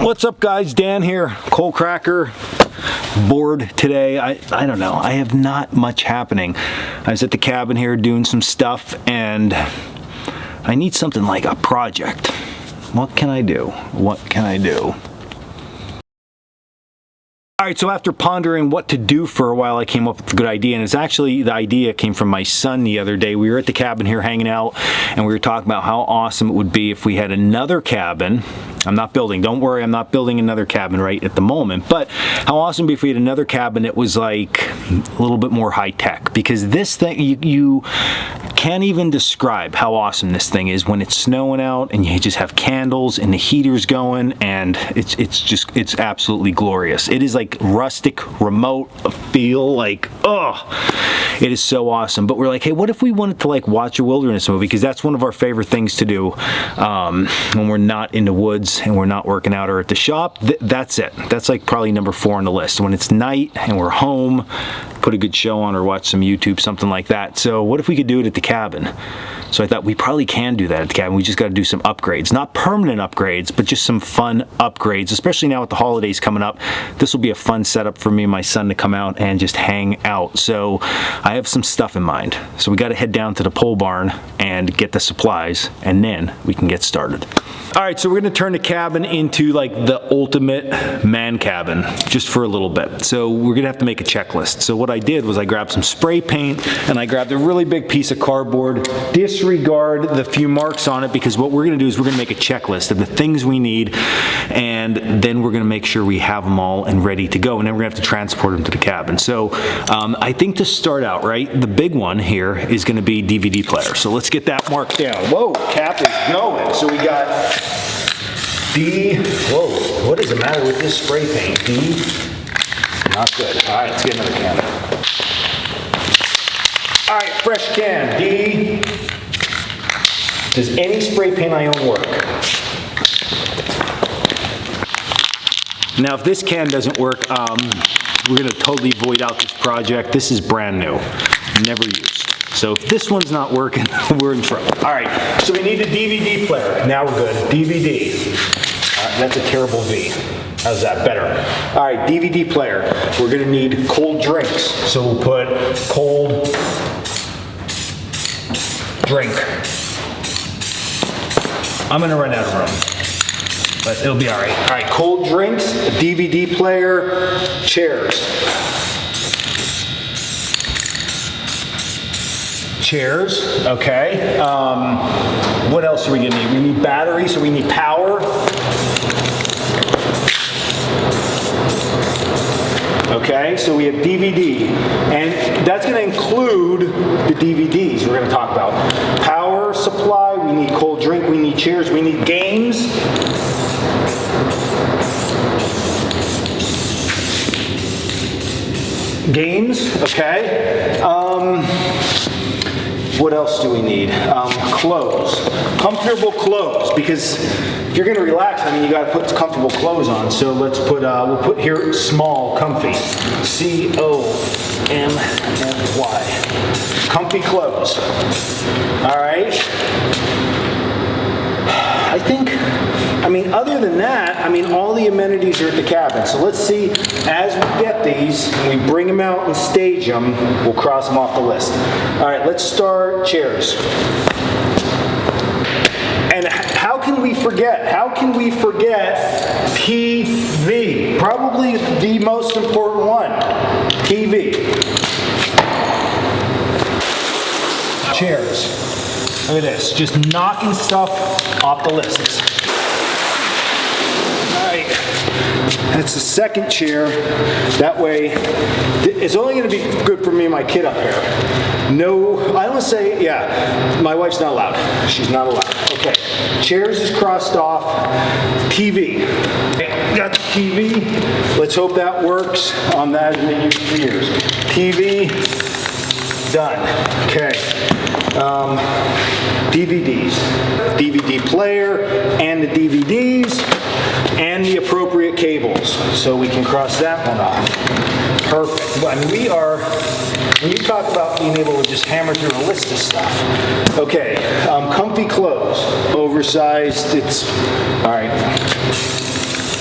What's up guys, Dan here, Coalcracker. Bored today. I don't know, I have not much happening. I was at the cabin here doing some stuff and I need something like a project. What can I do? What can I do? Alright, so after pondering what to do for a while, I came up with a good idea, and it's actually, the idea came from my son the other day. We were at the cabin here hanging out, and we were talking about how awesome it would be if we had another cabin. I'm not building, don't worry, I'm not building another cabin right at the moment, but how awesome would it be if we had another cabin that was like a little bit more high-tech, because this thing, you can't even describe how awesome this thing is when it's snowing out and you just have candles and the heater's going, and it's absolutely glorious. It is like rustic, remote feel, like, oh, it is so awesome. But we're like, hey, what if we wanted to like watch a wilderness movie? Because that's one of our favorite things to do when we're not in the woods and we're not working out or at the shop. That's it. That's like probably number 4 on the list. When it's night and we're home, put a good show on or watch some YouTube, something like that. So what if we could do it at the cabin? So I thought we probably can do that at the cabin. We just got to do some upgrades. Not permanent upgrades, but just some fun upgrades, especially now with the holidays coming up. This will be a fun setup for me and my son to come out and just hang out. So I have some stuff in mind. So we got to head down to the pole barn and get the supplies, and then we can get started. All right, so we're going to turn the cabin into like the ultimate man cabin just for a little bit. So we're going to have to make a checklist. So what I did was I grabbed some spray paint and I grabbed a really big piece of cardboard. Disregard the few marks on it, because what we're going to do is we're going to make a checklist of the things we need, and then we're going to make sure we have them all and ready to go, and then we're going to have to transport them to the cabin. So I think to start out, right, the big one here is going to be DVD player. So let's get that marked down. Whoa, cap is going. So we got whoa, what is the matter with this spray paint? D, not good. All right, let's get another can. All right, fresh can, D. Does any spray paint I own work? Now, if this can doesn't work, we're gonna totally void out this project. This is brand new, never used. So if this one's not working, we're in trouble. All right, so we need a DVD player. Now we're good, DVD. All right, that's a terrible V. How's that better? All right, DVD player. We're gonna need cold drinks. So we'll put cold drink. I'm gonna run out of room, but it'll be all right. All right, cold drinks, a DVD player, chairs. Chairs, okay. What else are we gonna need? We need batteries, so we need power. Okay, so we have DVD, and that's going to include the DVDs we're going to talk about. Power supply, we need cold drink, we need chairs, we need games. Games, okay. What else do we need? Clothes. Comfortable clothes, because if you're gonna relax, I mean, you gotta put comfortable clothes on. So let's put, we'll put here small, comfy. C-O-M-F-Y. Comfy clothes. All right. I think, I mean, other than that, I mean, all the amenities are at the cabin. So let's see, as we get these, and we bring them out and stage them, we'll cross them off the list. All right, let's start chairs. And how can we forget? How can we forget TV? Probably the most important one, TV. Chairs. Look at this, just knocking stuff off the list. All right, that's the second chair. That way, it's only gonna be good for me and my kid up here. No, I don't say, yeah, my wife's not allowed. She's not allowed. Okay, chairs is crossed off. TV. Okay, got the TV. Let's hope that works on that in the years. TV, done. Okay. DVDs. DVD player and the DVDs and the appropriate cables. So we can cross that one off. Perfect. I mean, we are, when you talk about being able to just hammer through a list of stuff. Okay, comfy clothes. Oversized, it's, all right.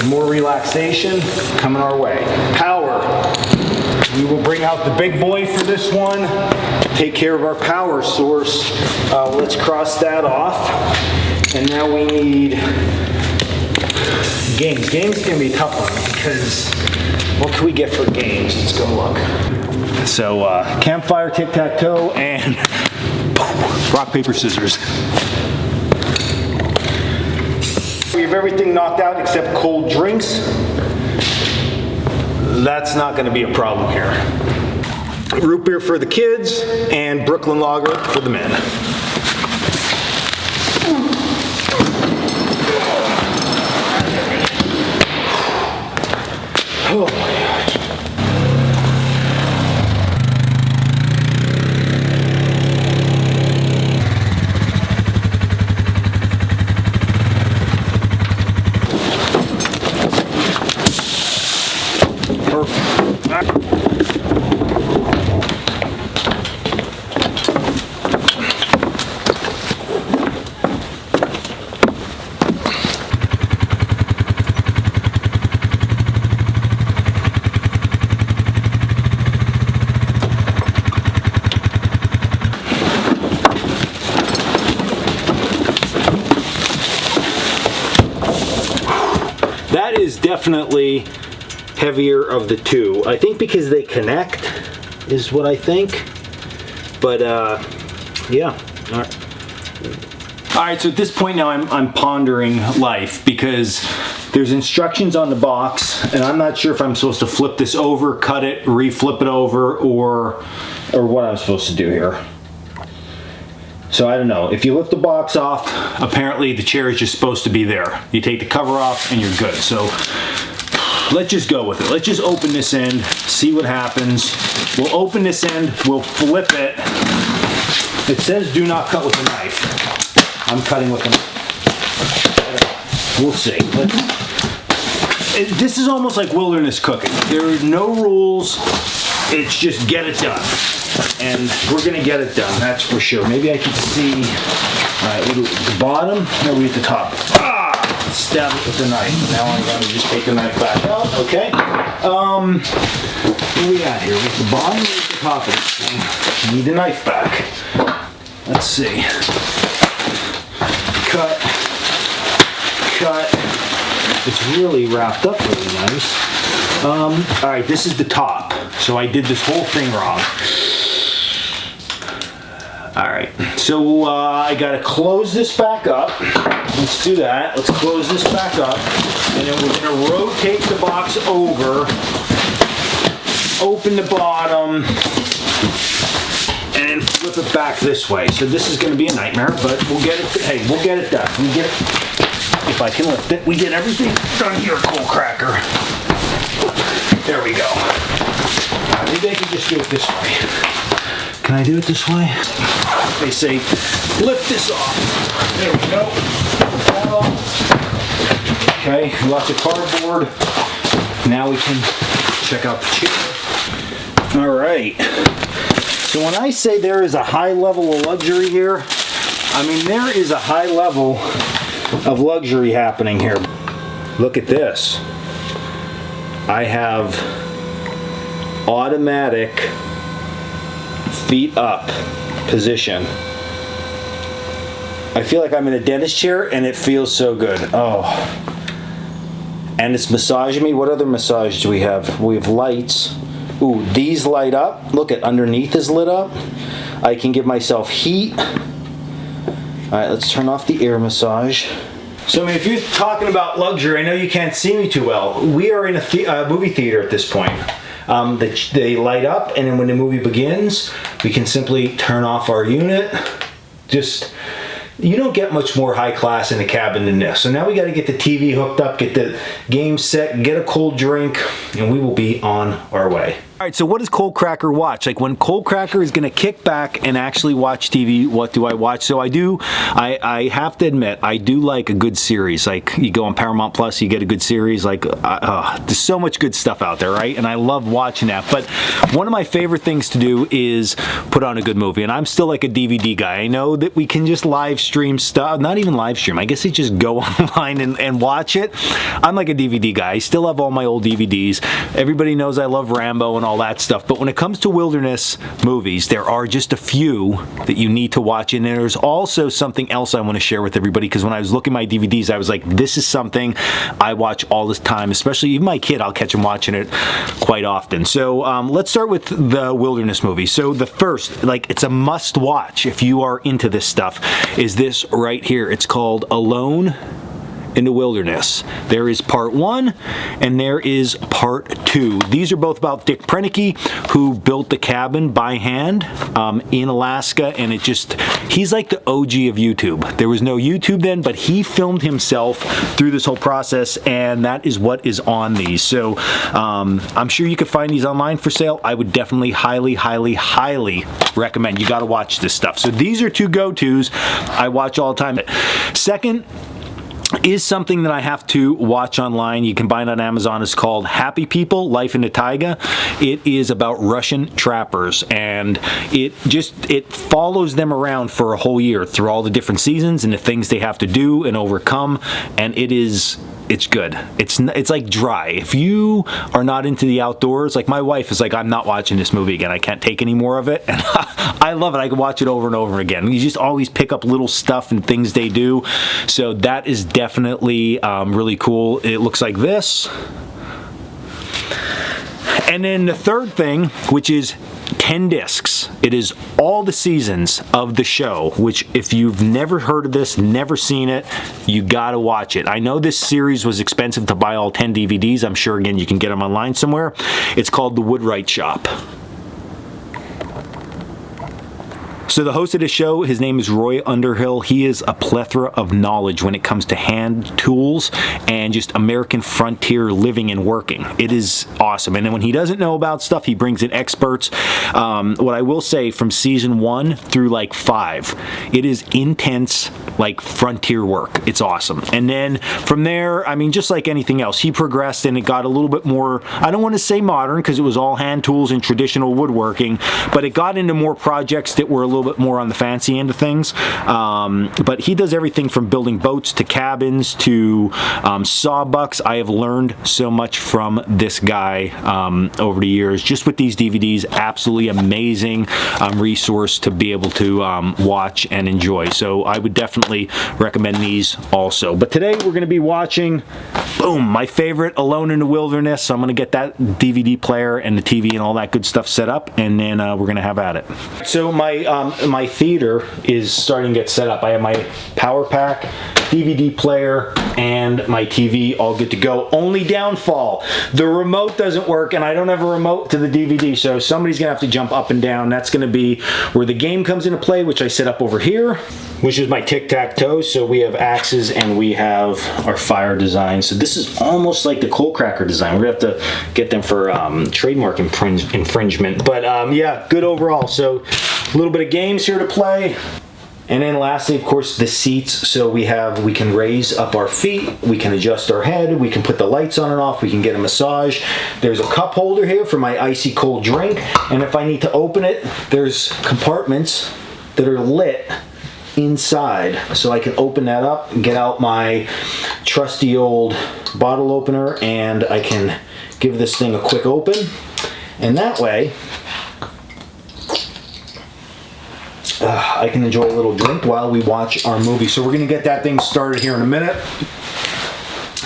more relaxation coming our way. Power. We will bring out the big boy for this one. Take care of our power source. Let's cross that off. And now we need games. Games can be a tough one because what can we get for games? Let's go look. So campfire, tic-tac-toe, and rock, paper, scissors. We have everything knocked out except cold drinks. That's not going to be a problem here. Root beer for the kids and Brooklyn Lager for the men. Oh my gosh. That is definitely heavier of the two. I think because they connect is what I think. But yeah. All right, so at this point now I'm pondering life because there's instructions on the box and I'm not sure if I'm supposed to flip this over, cut it, re-flip it over, or what I'm supposed to do here. So I don't know. If you lift the box off, apparently the chair is just supposed to be there. You take the cover off and you're good. So let's just go with it. Let's just open this end, see what happens. We'll open this end, we'll flip it. It says do not cut with a knife. I'm cutting with a knife. We'll see. This is almost like wilderness cooking. There are no rules. It's just get it done. And we're gonna get it done, that's for sure. Maybe I can see, all right, what the bottom, or are we at the top? Ah! Stab it with the knife. Now I'm gonna just take the knife back out, okay? What do we got here? With the bottom or with the top of this thing? I need the knife back. Let's see. Cut. Cut. It's really wrapped up really nice. All right, this is the top. So I did this whole thing wrong. All right, so I gotta close this back up. Let's do that. Let's close this back up. And then we're gonna rotate the box over, open the bottom, and then flip it back this way. So this is gonna be a nightmare, but we'll get it, hey, we'll get it done. We get it, if I can lift it, we get everything done here, Coalcracker. There we go. Maybe I can just do it this way. Can I do it this way? They say, lift this off. There we go. Okay, lots of cardboard. Now we can check out the chair. All right. So when I say there is a high level of luxury here, I mean there is a high level of luxury happening here. Look at this. I have automatic feet up position. I feel like I'm in a dentist chair and it feels so good. Oh. And it's massaging me. What other massage do we have? We have lights. Ooh, these light up. Look at underneath is lit up. I can give myself heat. All right, let's turn off the air massage. So I mean, if you're talking about luxury, I know you can't see me too well. We are in a movie theater at this point. They light up, and then when the movie begins, we can simply turn off our unit. Just, you don't get much more high class in a cabin than this. So now we got to get the TV hooked up, get the game set, get a cold drink, and we will be on our way. All right, so what does Coalcracker watch? Like when Coalcracker is going to kick back and actually watch TV, what do I watch? So I have to admit, I do like a good series. Like you go on Paramount Plus, you get a good series. Like there's so much good stuff out there, right? And I love watching that. But one of my favorite things to do is put on a good movie. And I'm still like a DVD guy. I know that we can just live stream stuff, not even live stream. I guess they just go online and watch it. I'm like a DVD guy. I still have all my old DVDs. Everybody knows I love Rambo and all that stuff. But when it comes to wilderness movies, there are just a few that you need to watch. And there's also something else I want to share with everybody, because when I was looking at my DVDs, I was like, this is something I watch all this time, especially even my kid, I'll catch him watching it quite often. So let's start with the wilderness movie. So the first, like, it's a must watch if you are into this stuff, is this right here. It's called Alone in the Wilderness. There is part 1 and there is part 2. These are both about Dick Proenneke, who built the cabin by hand in Alaska, and he's like the OG of YouTube. There was no YouTube then, but he filmed himself through this whole process, and that is what is on these. So I'm sure you could find these online for sale. I would definitely highly recommend. You got to watch this stuff. So these are 2 go-tos I watch all the time. Second is something that I have to watch online. You can buy it on Amazon. It's called Happy People, Life in the Taiga. It is about Russian trappers, and it follows them around for a whole year through all the different seasons and the things they have to do and overcome, and it's good. It's like dry. If you are not into the outdoors, like my wife is like, I'm not watching this movie again. I can't take any more of it. And I love it. I can watch it over and over again. You just always pick up little stuff and things they do. So that is definitely really cool. It looks like this. And then the third thing, which is 10 discs. It is all the seasons of the show, which if you've never heard of this, never seen it, you gotta watch it. I know this series was expensive to buy all 10 DVDs. I'm sure, again, you can get them online somewhere. It's called The Woodwright Shop. So the host of the show, his name is Roy Underhill. He is a plethora of knowledge when it comes to hand tools and just American frontier living and working. It is awesome. And then when he doesn't know about stuff, he brings in experts. What I will say, from season 1 through like 5, it is intense, like frontier work. It's awesome. And then from there, I mean, just like anything else, he progressed and it got a little bit more, I don't want to say modern, because it was all hand tools and traditional woodworking, but it got into more projects that were a little bit more on the fancy end of things. But he does everything from building boats to cabins to sawbucks. I have learned so much from this guy over the years, just with these DVDs. Absolutely amazing resource to be able to watch and enjoy. So I would definitely recommend these also. But today we're going to be watching, boom, my favorite, Alone in the Wilderness. So I'm going to get that DVD player and the TV and all that good stuff set up, and then we're going to have at it. So my theater is starting to get set up. I have my power pack, DVD player, and my TV all good to go. Only downfall, the remote doesn't work, and I don't have a remote to the DVD, so somebody's gonna have to jump up and down. That's gonna be where the game comes into play, which I set up over here, which is my tic-tac-toe. So we have axes and we have our fire design. So this is almost like the Coalcracker design. We're gonna have to get them for trademark infringement. But yeah, good overall. So a little bit of games here to play. And then lastly, of course, the seats. So we can raise up our feet, we can adjust our head, we can put the lights on and off, we can get a massage. There's a cup holder here for my icy cold drink. And if I need to open it, there's compartments that are lit inside, so I can open that up and get out my trusty old bottle opener, and I can give this thing a quick open, and that way I can enjoy a little drink while we watch our movie. So we're gonna get that thing started here in a minute,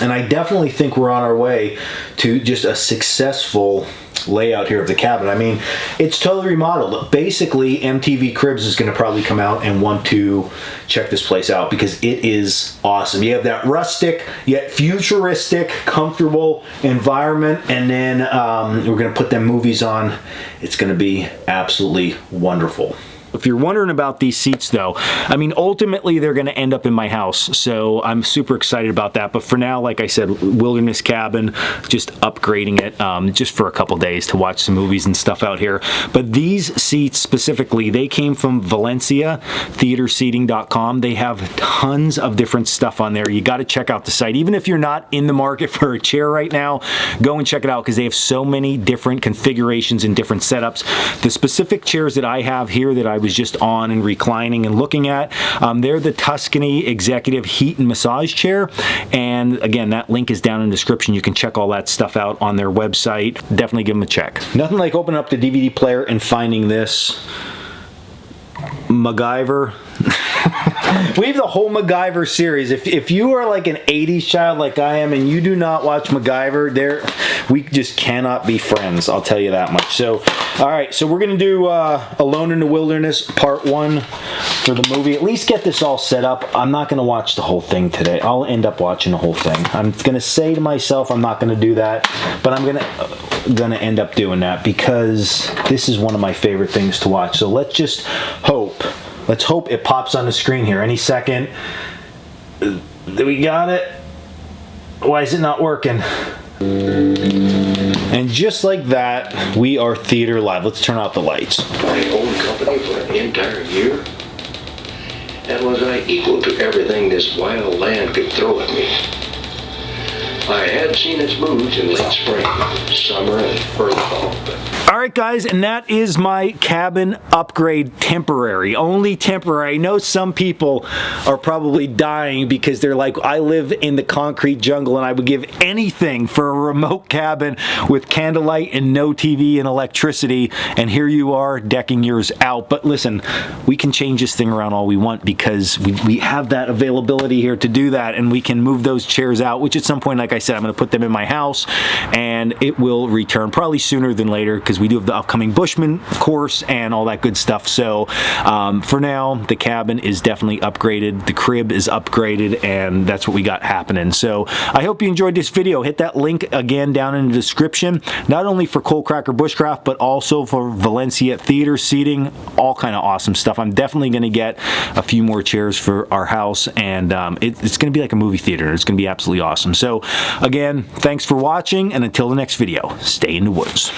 and I definitely think we're on our way to just a successful layout here of the cabin. I mean, it's totally remodeled. Basically, MTV Cribs is going to probably come out and want to check this place out because it is awesome. You have that rustic yet futuristic, comfortable environment, and then we're going to put them movies on. It's going to be absolutely wonderful. If you're wondering about these seats though, I mean, ultimately they're going to end up in my house, so I'm super excited about that. But for now, like I said, wilderness cabin, just upgrading it just for a couple days to watch some movies and stuff out here. But these seats specifically, they came from Valencia, theaterseating.com. They have tons of different stuff on there. You got to check out the site. Even if you're not in the market for a chair right now, go and check it out because they have so many different configurations and different setups. The specific chairs that I have here that I was just on and reclining and looking at, they're the Tuscany Executive Heat and Massage Chair, and again, that link is down in the description. You can check all that stuff out on their website. Definitely give them a check. Nothing like opening up the DVD player and finding this MacGyver. We have the whole MacGyver series. If you are like an 80s child like I am and you do not watch MacGyver, we just cannot be friends, I'll tell you that much. So, all right, so we're going to do Alone in the Wilderness Part 1 for the movie. At least get this all set up. I'm not going to watch the whole thing today. I'll end up watching the whole thing. I'm going to say to myself I'm not going to do that, but I'm going to end up doing that because this is one of my favorite things to watch. So let's just hope. Let's hope it pops on the screen here any second. We got it. Why is it not working? And just like that, we are theater live. Let's turn out the lights. My own company for an entire year? And was I equal to everything this wild land could throw at me? I had seen its moods in late spring, summer, and early fall, but Alright guys, and that is my cabin upgrade temporary. Only temporary. I know some people are probably dying because they're like, I live in the concrete jungle and I would give anything for a remote cabin with candlelight and no TV and electricity, and here you are decking yours out. But listen, we can change this thing around all we want because we have that availability here to do that, and we can move those chairs out, which at some point, like I said, I'm going to put them in my house and it will return probably sooner than later because we do have the upcoming Bushman course and all that good stuff. So for now, the cabin is definitely upgraded, the crib is upgraded, and that's what we got happening. So I hope you enjoyed this video. Hit that link again down in the description, not only for Coalcracker Bushcraft, but also for Valencia Theater Seating, all kind of awesome stuff. I'm definitely going to get a few more chairs for our house, and it's going to be like a movie theater. It's going to be absolutely awesome. So again, thanks for watching, and until the next video, stay in the woods.